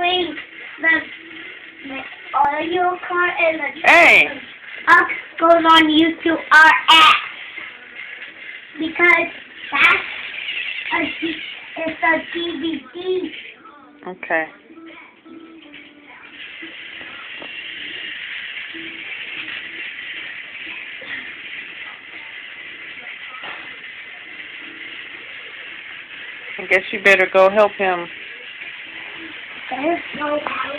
doing the audio card and the Hey. up goes on YouTube RX because it's a DVD. Okay. I guess you better go help him. There's no out.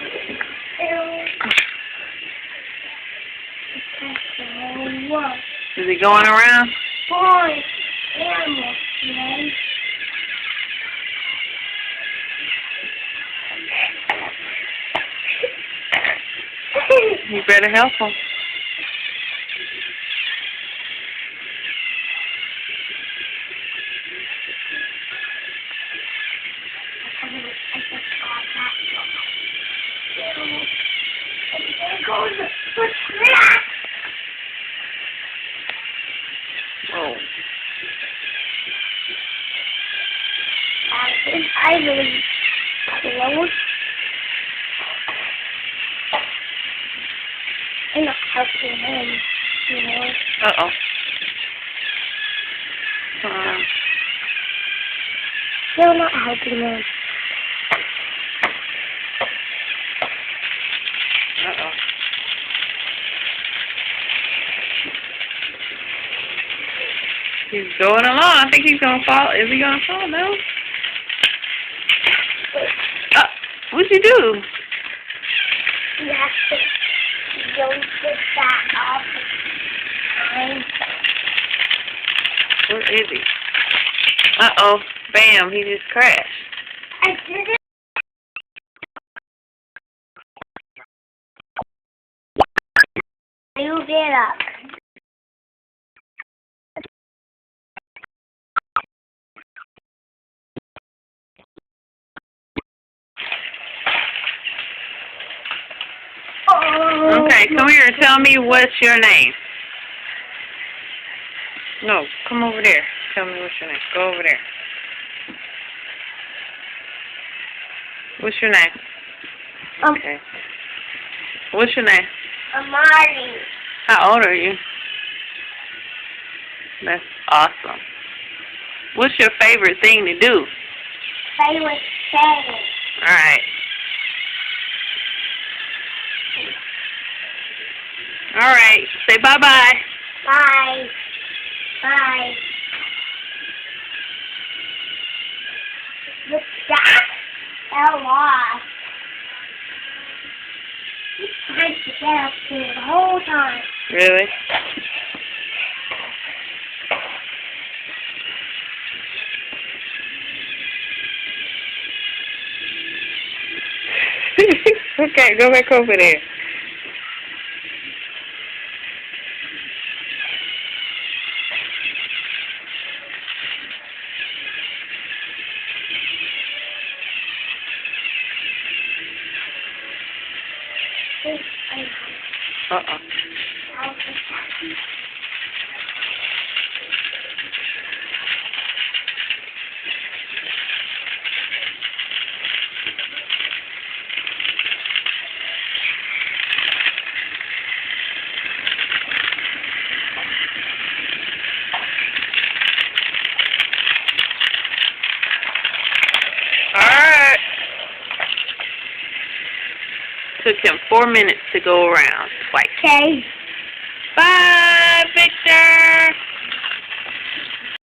Is he going around? Boy, animals, man. You better help him. Oh. I really close. I'm not helping him, you know. Uh-oh. You're not helping him. Uh-oh. He's going along. I think he's going to fall. Is he going to fall? No. What'd you do? You have to go get that off the time. Where is he? Uh-oh. Bam. He just crashed. I did it. You get up. Okay, come here and tell me what's your name. No, come over there. Tell me what's your name. Go over there. What's your name? Okay. What's your name? Amari. How old are you? That's awesome. What's your favorite thing to do? Play with Shay. Alright. Alright. Say bye-bye. Bye. Bye. Look, that fell off. He's trying to get up to it the whole time. Really? Okay, go back over there. Uh-oh. Alright. Took him 4 minutes to go around twice. Okay. Bye, Victor.